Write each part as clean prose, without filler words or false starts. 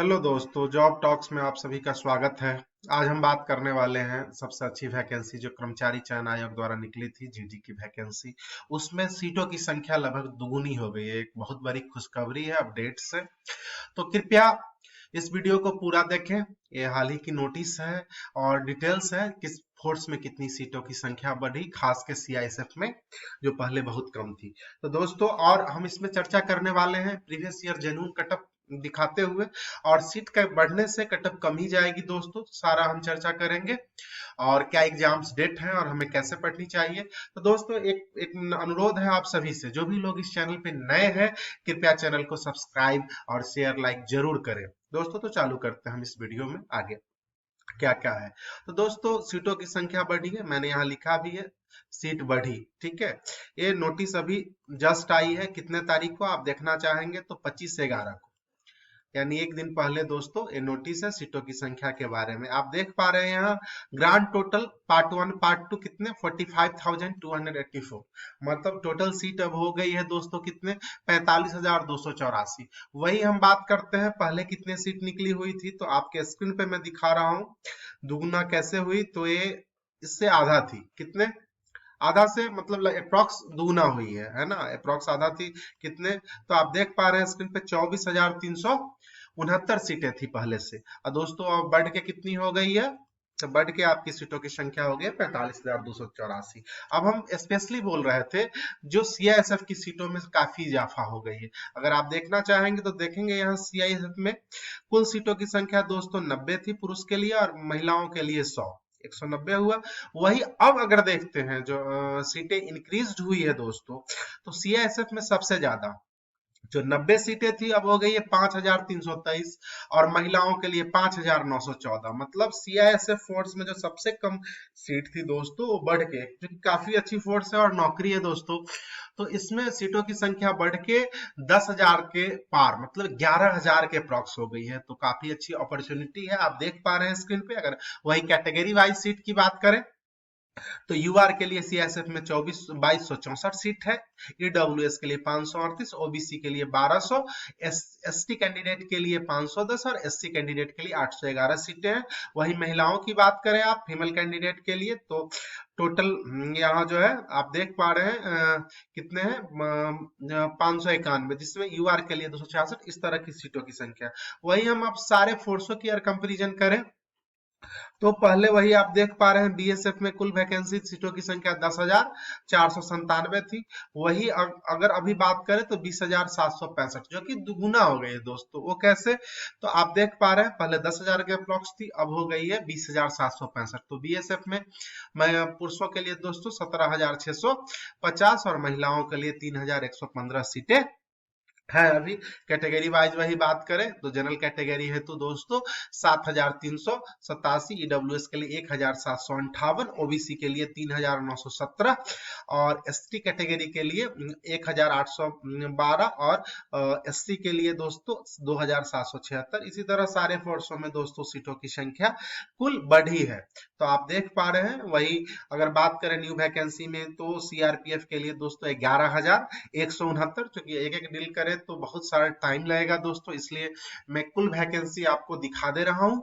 Hello दोस्तों, job talks में आप सभी का स्वागत है। आज हम बात करने वाले हैं सबसे अच्छी वैकेंसी जो कर्मचारी चयन आयोग द्वारा निकली थी, जीडी की वैकेंसी। उसमें सीटों की संख्या लगभग दुगुनी हो गई है। एक बहुत बड़ी खुशखबरी है अपडेट से। तो कृपया इस वीडियो को पूरा देखें। ये हाल ही की नोटिस है और डिटेल्स है किस फोर्स में कितनी सीटों की संख्या बढ़ी, खास के सीआईएसएफ में जो पहले बहुत कम थी। तो दोस्तों, और हम इसमें चर्चा करने वाले हैं प्रीवियस ईयर जेन्युइन कटअप दिखाते हुए, और सीट के बढ़ने से कटअप कम ही जाएगी दोस्तों। सारा हम चर्चा करेंगे और क्या एग्जाम्स डेट है और हमें कैसे पढ़नी चाहिए। तो दोस्तों, एक अनुरोध है आप सभी से, जो भी लोग इस चैनल पे नए हैं, कृपया चैनल को सब्सक्राइब और शेयर लाइक जरूर करें दोस्तों। तो चालू करते हैं हम इस वीडियो में आगे क्या क्या है। तो दोस्तों, सीटों की संख्या बढ़ी है, मैंने यहाँ लिखा भी है, सीट बढ़ी। ठीक है, ये नोटिस अभी जस्ट आई है। कितने तारीख को आप देखना चाहेंगे तो 25/11 को, यानी एक दिन पहले दोस्तों ये नोटिस है सीटों की संख्या के बारे में। आप देख पा रहे हैं यहाँ ग्रांड टोटल पार्ट 1 पार्ट 2 कितने 45,284, मतलब टोटल सीट अब हो गई है दोस्तों कितने 45,284। वही हम बात करते हैं पहले कितने सीट निकली हुई थी। तो आपके स्क्रीन पे मैं दिखा रहा हूँ दुगुना कैसे हुई। तो ये इससे आधा थी, कितने आधा से मतलब अप्रोक्स दुगुना हुई है ना, अप्रोक्स आधा थी कितने। तो आप देख पा रहे हैं स्क्रीन पे 24,369 सीटें थी पहले से, और दोस्तों अब बढ़ के कितनी हो गई है, तो बढ़ के आपकी सीटों की संख्या हो गई 45,284। अब हम स्पेशली बोल रहे थे जो सीआईएसएफ की सीटों में काफी इजाफा हो गई है। अगर आप देखना चाहेंगे तो देखेंगे यहाँ सीआईएसएफ में कुल सीटों की संख्या दोस्तों 90 थी पुरुष के लिए और महिलाओं के लिए 190 हुआ। वही अब अगर देखते हैं जो सीटें इंक्रीज हुई है दोस्तों, तो सीआईएसएफ में सबसे ज्यादा जो 90 सीटें थी अब हो गई है 5,323, और महिलाओं के लिए 5,914। मतलब सीआईएसएफ फोर्स में जो सबसे कम सीट थी दोस्तों वो बढ़ के, जो कि काफी अच्छी फोर्स है और नौकरी है दोस्तों, तो इसमें सीटों की संख्या बढ़ के 10,000 के पार, मतलब 11,000 के अप्रॉक्स हो गई है। तो काफी अच्छी अपॉर्चुनिटी है, आप देख पा रहे हैं स्क्रीन पे। अगर वही कैटेगरी वाइज सीट की बात करें तो यूआर के लिए सीएसएफ में 2264 सीट है, ईडब्ल्यूएस के लिए 538, ओबीसी के लिए 1200, एसटी कैंडिडेट के लिए 510 और एससी कैंडिडेट के लिए 811 सीटें हैं। वही महिलाओं की बात करें आप फीमेल कैंडिडेट के लिए तो टोटल यहाँ जो है आप देख पा रहे हैं कितने हैं 591, जिसमें यूआर के लिए 266। इस तरह की सीटों की संख्या। वही हम अब सारे फोर्सों की अगर कंपेरिजन करें तो पहले वही आप देख पा रहे हैं बीएसएफ में कुल वैकेंसी सीटों की संख्या 10,497 थी। वही अगर अभी बात करें तो 20,765, जो कि दुगुना हो गई है दोस्तों। वो कैसे, तो आप देख पा रहे हैं पहले 10,000 के अप्रोक्स थी, अब हो गई है 20,765। तो बीएसएफ में पुरुषों के लिए दोस्तों 17,650 और महिलाओं के लिए 3,115 सीटें है। अभी कैटेगरी वाइज वही बात करें तो जनरल कैटेगरी है तो दोस्तों 7,387, ईडब्ल्यूएस के लिए 1,758, ओबीसी के लिए 3,917 और एसटी कैटेगरी के लिए 1,812 और एससी के लिए दोस्तों 2,776। इसी तरह सारे फोर्सों में दोस्तों सीटों की संख्या कुल बढ़ी है। तो आप देख पा रहे हैं वही अगर बात करें न्यू वैकेंसी में तो सीआरपीएफ के लिए दोस्तों 11,169, क्योंकि एक एक डील करें तो बहुत सारा टाइम लगेगा दोस्तों, इसलिए मैं कुल वैकेंसी आपको दिखा दे रहा हूं।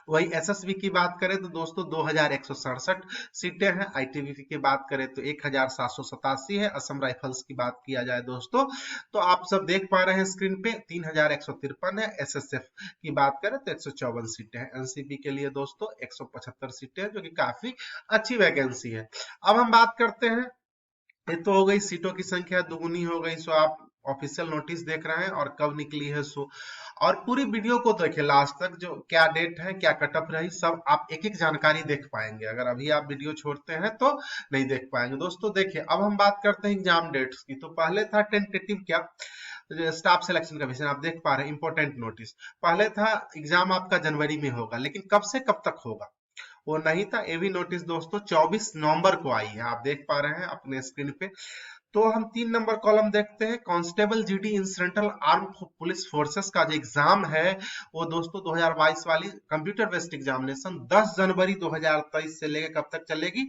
वही एसएसबी की बात करें तो दोस्तों 2,167 सीटें हैं। आईटीबीपी की बात करें तो 1,787 है। असम राइफल्स की बात किया जाए दोस्तों तो आप सब देख पा रहे हैं स्क्रीन पे 3,153 है। एसएसएफ की बात करें तो 154 सीटें हैं। एनसीपी के लिए दोस्तों 175 सीटें हैं, जो कि काफी अच्छी वैकेंसी है। अब हम बात करते हैं, ये तो हो गई सीटों की संख्या दुगुनी हो गई। सो आप ऑफिशियल नोटिस देख रहे हैं और कब निकली है सो, और पूरी वीडियो को देखिए लास्ट तक, जो क्या डेट है क्या कटअप रही सब आप एक एक जानकारी देख पाएंगे। अगर अभी आप वीडियो छोड़ते हैं तो नहीं देख पाएंगे दोस्तों। देखिए अब हम बात करते हैं एग्जाम डेट्स की। तो पहले था टेंटेटिव क्या स्टाफ सिलेक्शन कमीशन, आप देख पा रहे हैं इंपॉर्टेंट नोटिस। पहले था एग्जाम आपका जनवरी में होगा, लेकिन कब से कब तक होगा वो नहीं था। ये भी नोटिस दोस्तों 24 नवंबर को आई है, आप देख पा रहे हैं अपने स्क्रीन पे। तो हम 3 नंबर कॉलम देखते हैं, constable GD incidental arm police forces का जो एग्जाम है वो दोस्तों 2022 वाली कंप्यूटर बेस्ड एग्जामिनेशन 10 जनवरी 2023 से लेकर कब तक चलेगी,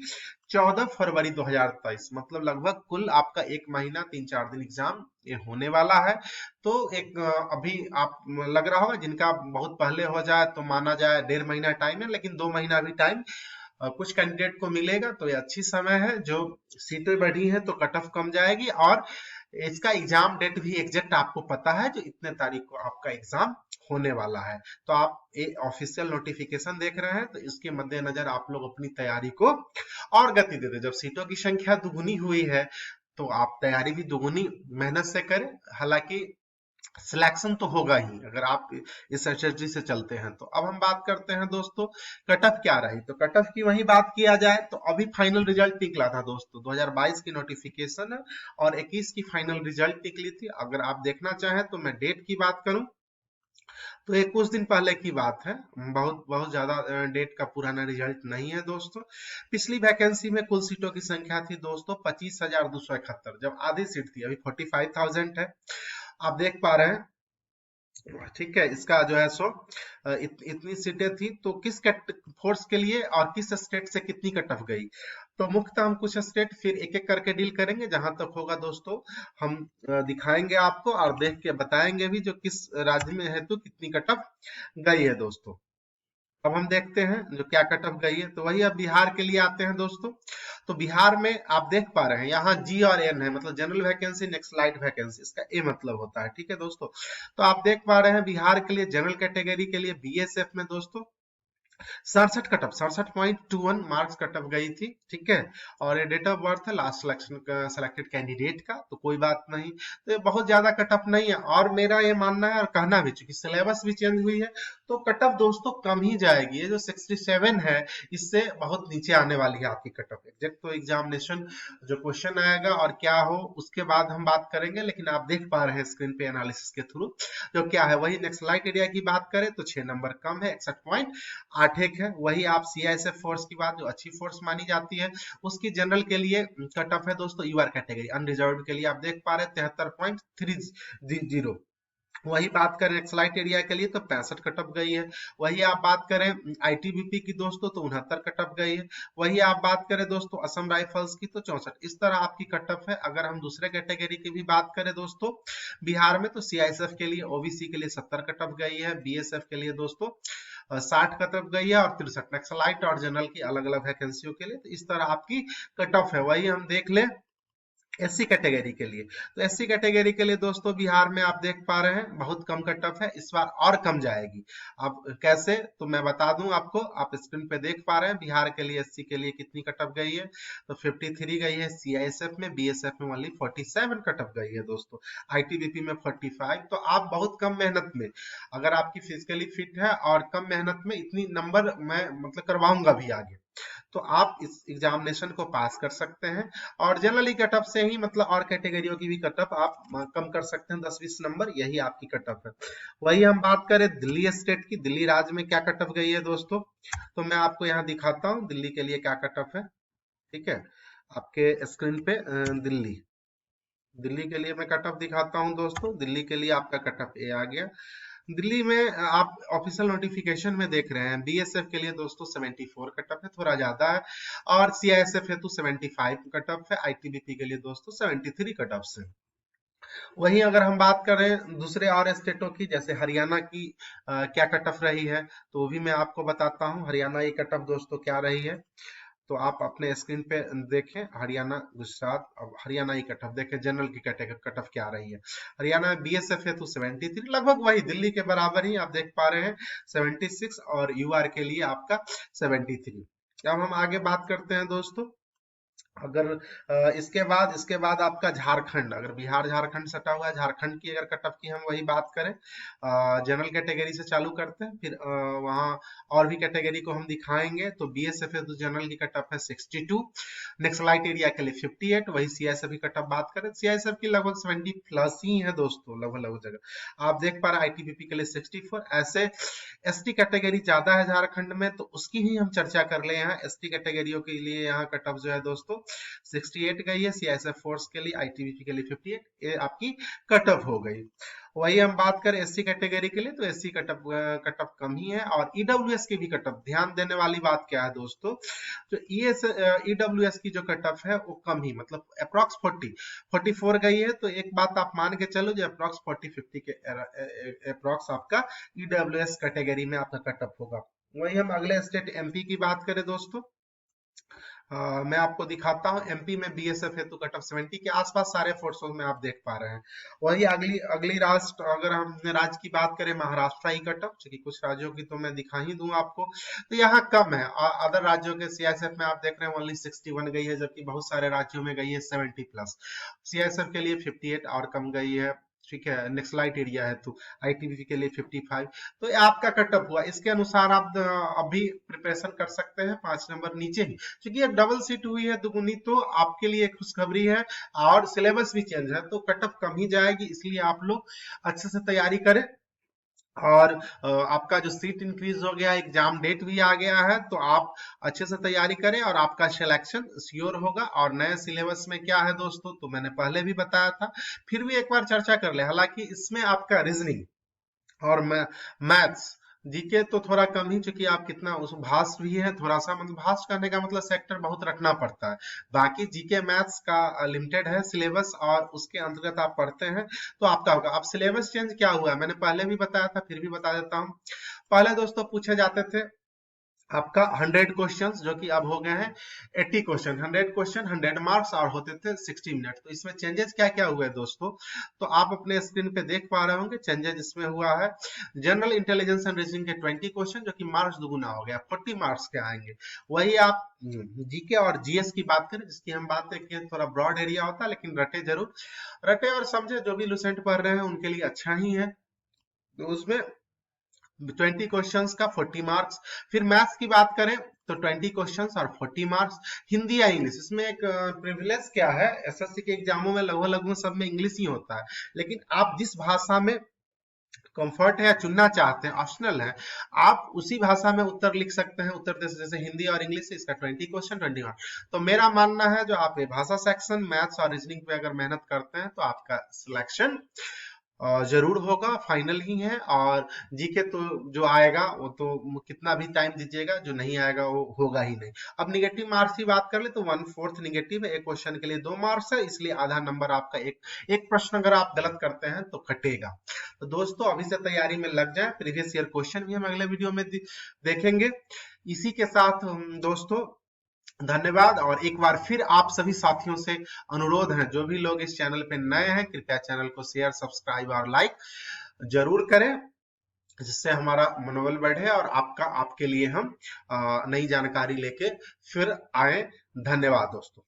14 फरवरी 2023, मतलब लगभग कुल आपका 1 महीना 3-4 दिन एग्जाम ये होने वाला है। तो एक अभी आप लग रहा होगा जिनका बहुत पहले हो जाए तो माना जाए 1.5 महीना टाइम है, लेकिन 2 महीना भी टाइम कुछ कैंडिडेट को मिलेगा, तो ये अच्छी समय है। जो सीटें बढ़ी हैं तो कट ऑफ कम जाएगी, और इसका एग्जाम डेट भी एग्जैक्ट आपको पता है, जो इतने तारीख को आपका एग्जाम होने वाला है। तो आप ये ऑफिशियल नोटिफिकेशन देख रहे हैं, तो इसके मद्देनजर आप लोग अपनी तैयारी को और गति दे दें। जब सीटों की संख्या दुगुनी हुई है तो आप तैयारी भी दुगुनी मेहनत से करें। हालांकि सिलेक्शन तो होगा ही अगर आप इस स्ट्रेटजी से चलते हैं। तो अब हम बात करते हैं दोस्तों कट ऑफ क्या रही। तो कट ऑफ की वही बात किया जाए तो अभी फाइनल रिजल्ट निकला था दोस्तों, 2022 की नोटिफिकेशन है और 21 की फाइनल रिजल्ट निकली थी। अगर आप देखना चाहें तो मैं डेट की बात करूं तो ये कुछ दिन पहले की बात है, बहुत बहुत ज्यादा डेट का पुराना रिजल्ट नहीं है दोस्तों। पिछली वैकेंसी में कुल सीटों की संख्या थी दोस्तों 25,271, जब आधी सीट थी, अभी 45,000 है। आप देख पा रहे हैं, ठीक है। इसका जो है सो इतनी सीटें थी, तो किस फोर्स के लिए और किस स्टेट से कितनी कट ऑफ गई, तो मुख्यतः हम कुछ स्टेट फिर एक एक करके डील करेंगे। जहां तक होगा दोस्तों हम दिखाएंगे आपको और देख के बताएंगे भी जो किस राज्य में है तो कितनी कट ऑफ गई है दोस्तों। अब हम देखते हैं जो क्या कट ऑफ गई है, तो वही अब बिहार के लिए आते हैं दोस्तों। तो बिहार में आप देख पा रहे हैं यहाँ जी और एन है, मतलब जनरल वैकेंसी नेक्स्ट वैकेंसी, इसका ए मतलब होता है, ठीक है दोस्तों। तो आप देख पा रहे हैं बिहार के लिए जनरल कैटेगरी के लिए बीएसएफ में दोस्तों 67 cut off 67.21 marks cut off गई थी, ठीक है। और ये डेट ऑफ बर्थ है लास्ट सिलेक्शन का सेलेक्टेड कैंडिडेट का, तो कोई बात नहीं, तो ये बहुत ज्यादा कट ऑफ नहीं है। और मेरा ये मानना है और कहना भी, चूंकि सिलेबस भी चेंज हुई है तो कट ऑफ दोस्तों कम ही जाएगी। ये जो 67 है इससे बहुत नीचे आने वाली है आपकी कट ऑफ। एग्जैक्ट तो एग्जामिनेशन जो क्वेश्चन आएगा और क्या हो उसके बाद हम बात करेंगे, लेकिन आप देख पा रहे हैं स्क्रीन पे एनालिसिस के थ्रू जो क्या है। वही नेक्स्ट लाइट एरिया की बात करें तो 6 नंबर कम है, 61.81 है। वही आप सीआईएसएफ फोर्स की बात, जो अच्छी फोर्स मानी जाती है, उसकी जनरल के लिए कट ऑफ है दोस्तों यूआर कैटेगरी अनरिजर्व के लिए, आप देख पा रहे हैं 73.30। वही बात करें एक्सलाइट एरिया के लिए तो 65 कट ऑफ गई है। वही आप बात करें आईटीबीपी की दोस्तों तो 69 कट ऑफ गई है। वही आप बात करें दोस्तों असम राइफल्स की तो 64। इस तरह आपकी कट ऑफ है। अगर हम दूसरे कैटेगरी की भी बात करें दोस्तों बिहार में, तो सीआईएसएफ के लिए ओबीसी के लिए 70 कट ऑफ गई है, बीएसएफ के लिए दोस्तों 60 कट ऑफ गई है, और 63 नक्सलाइट और जनरल की अलग अलग वैकेंसियों के लिए। तो इस तरह आपकी कट ऑफ है। वही हम देख ले एससी कैटेगरी के लिए, तो एससी कैटेगरी के लिए दोस्तों बिहार में आप देख पा रहे हैं बहुत कम कट ऑफ है, इस बार और कम जाएगी। अब कैसे तो मैं बता दूं आपको, आप स्क्रीन पे देख पा रहे हैं बिहार के लिए एससी के लिए कितनी कट ऑफ गई है, तो 53 गई है सीआईएसएफ में, बीएसएफ में ओनली 47 कट ऑफ गई है दोस्तों, आईटीबीपी में 45। तो आप बहुत कम मेहनत में, अगर आपकी फिजिकली फिट है और कम मेहनत में इतनी नंबर मैं मतलब करवाऊंगा भी आगे, तो आप इस एग्जामिनेशन को पास कर सकते हैं। और जनरली कट ऑफ से ही मतलब और कैटेगरियों की भी कट ऑफ आप कम कर सकते हैं 10-20 नंबर, यही आपकी कट ऑफ है। वही हम बात करें दिल्ली स्टेट की, दिल्ली राज्य में क्या कट ऑफ गई है दोस्तों, तो मैं आपको यहाँ दिखाता हूँ दिल्ली के लिए क्या कट ऑफ है, ठीक है। आपके स्क्रीन पे दिल्ली दिल्ली के लिए मैं कट ऑफ दिखाता हूँ दोस्तों। दिल्ली के लिए आपका कट ऑफ ए आ गया। दिल्ली में आप ऑफिशियल नोटिफिकेशन में देख रहे हैं बीएसएफ के लिए दोस्तों 74 कट ऑफ है, थोड़ा ज्यादा है, और सीआईएसएफ है तो 75 कट ऑफ है, आईटीबीपी के लिए दोस्तों 73 कट ऑफ से। वहीं अगर हम बात करें दूसरे और स्टेटों की, जैसे हरियाणा की क्या कट ऑफ रही है, तो वो भी मैं आपको बताता हूँ। हरियाणा की कट ऑफ दोस्तों क्या रही है, तो आप अपने स्क्रीन पे देखें हरियाणा गुजरात। अब हरियाणा की कट ऑफ देखें, जनरल की कट ऑफ क्या रही है। हरियाणा में बीएसएफ है तो 73, लगभग वही दिल्ली के बराबर ही आप देख पा रहे हैं 76, और यूआर के लिए आपका 73। अब हम आगे बात करते हैं दोस्तों। अगर इसके बाद आपका झारखंड, अगर बिहार झारखंड सटा हुआ है, झारखंड की अगर कट ऑफ की हम वही बात करें, जनरल कैटेगरी से चालू करते हैं, फिर वहाँ और भी कैटेगरी को हम दिखाएंगे। तो बीएसएफ है तो जनरल की कट ऑफ है 62, नक्सलाइट एरिया के लिए 58। वही सीआईएसएफ की कट ऑफ बात करें, सीआईएसएफ की लगभग 70 प्लस ही है दोस्तों, लगभग लगभग जगह आप देख पा रहे हैं। आईटीबीपी के लिए 64। ऐसे एसटी कैटेगरी ज्यादा है झारखंड में, तो उसकी ही हम चर्चा कर ले। यहाँ एसटी कैटेगरियों के लिए यहाँ कट ऑफ जो है दोस्तों 68 गई है, सीआईएसएफ फोर्स के लिए, आईटीबीपी के लिए 58, ये आपकी कट ऑफ हो गई। वही हम बात करें एससी कैटेगरी के लिए, तो एससी कट ऑफ कम ही है, और ईडब्ल्यूएस की भी कट ऑफ, ध्यान देने वाली बात क्या है दोस्तों, तो ईडब्ल्यूएस की जो कट ऑफ है वो कम ही, मतलब अप्रॉक्स 44 गई है, तो एक बात आप मान के चलो जो अप्रॉक्स 40-50 के अप्रॉक्स आपका ईडब्ल्यूएस कैटेगरी में आपका कट ऑफ होगा। वही हम अगले स्टेट एमपी की बात करें दोस्तों, मैं आपको दिखाता हूं एमपी में बीएसएफ है तो कट ऑफ 70 के आसपास सारे फोर्सों में आप देख पा रहे हैं। वही अगली अगली राष्ट्र, अगर हम राज्य की बात करें, महाराष्ट्र ही कट ऑफ, क्योंकि कुछ राज्यों की तो मैं दिखा ही दूं आपको, तो यहाँ कम है। अदर राज्यों के सीआईएसएफ में आप देख रहे हैं ओनली 61 गई है, जबकि बहुत सारे राज्यों में गई है 70+। सीआईएसएफ के लिए 58 और कम गई है, ठीक है, नेक्सलाइट एरिया है तो। आईटीबीपी के लिए 55, तो ये आपका कटअप हुआ, इसके अनुसार आप अभी प्रिपरेशन कर सकते हैं 5 नंबर नीचे ही, क्योंकि ये डबल सीट हुई है दुगुनी, तो आपके लिए खुशखबरी है, और सिलेबस भी चेंज है तो कटअप कम ही जाएगी, इसलिए आप लोग अच्छे से तैयारी करें। और आपका जो सीट इंक्रीज हो गया, एग्जाम डेट भी आ गया है, तो आप अच्छे से तैयारी करें और आपका सिलेक्शन श्योर होगा। और नए सिलेबस में क्या है दोस्तों, तो मैंने पहले भी बताया था, फिर भी एक बार चर्चा कर ले। हालांकि इसमें आपका रीजनिंग और मैथ्स, जीके तो थोड़ा कम ही, चूंकि आप कितना उस भाष भी है थोड़ा सा, मतलब भाष करने का मतलब सेक्टर बहुत रखना पड़ता है। बाकी जीके मैथ्स का लिमिटेड है सिलेबस, और उसके अंतर्गत आप पढ़ते हैं तो आपका होगा। अब सिलेबस चेंज क्या हुआ है मैंने पहले भी बताया था, फिर भी बता देता हूँ। पहले दोस्तों पूछे जाते थे आपका 100 क्वेश्चंस, जो कि अब हो गए हैं 80 क्वेश्चन। 100 क्वेश्चन 100 मार्क्स और होते थे 60 मिनट। तो इसमें चेंजेस क्या क्या हुए दोस्तों, तो आप अपने स्क्रीन पे देख पा रहे होंगे चेंजेस इसमें हुआ है। जनरल इंटेलिजेंस एंड रीजनिंग के 20 क्वेश्चन, जो कि मार्क्स दुगुना हो गया, 40 मार्क्स के आएंगे। वही आप जीके और जीएस की बात करें, जिसकी हम बात करें, थोड़ा ब्रॉड एरिया होता है, लेकिन रटे जरूर, रटे और समझे, जो भी लुसेंट पढ़ रहे हैं उनके लिए अच्छा ही है। तो उसमें 20 क्वेश्चंस का 40 मार्क्स। फिर मैथ्स की बात करें तो 20 क्वेश्चंस और 40 मार्क्स। हिंदी या इंग्लिश, इसमें एक प्रिविलेज क्या है, एसएससी के एग्जामों में लगभग सब में इंग्लिश ही होता है, लेकिन आप जिस भाषा में कंफर्ट है या चुनना चाहते हैं, ऑप्शनल है, आप उसी भाषा में उत्तर लिख सकते हैं। उत्तर जैसे हिंदी और इंग्लिश है, इसका 20 क्वेश्चन 20 मार्क्स। तो मेरा मानना है जो आप भाषा सेक्शन, मैथ्स और रीजनिंग पे अगर मेहनत करते हैं तो आपका सिलेक्शन जरूर होगा, फाइनल ही है। और जीके तो जो आएगा वो तो कितना भी टाइम दीजिएगा, जो नहीं आएगा वो होगा ही नहीं। अब निगेटिव मार्क्स की बात कर ले तो 1/4 निगेटिव है, एक क्वेश्चन के लिए 2 मार्क्स है, इसलिए आधा नंबर आपका एक प्रश्न अगर आप गलत करते हैं तो कटेगा। तो दोस्तों अभी से तैयारी में लग जाए, प्रीवियस ईयर क्वेश्चन भी हम अगले वीडियो में देखेंगे। इसी के साथ दोस्तों धन्यवाद। और एक बार फिर आप सभी साथियों से अनुरोध है, जो भी लोग इस चैनल पे नए हैं, कृपया चैनल को शेयर, सब्सक्राइब और लाइक जरूर करें, जिससे हमारा मनोबल बढ़े और आपके लिए हम नई जानकारी लेके फिर आए। धन्यवाद दोस्तों।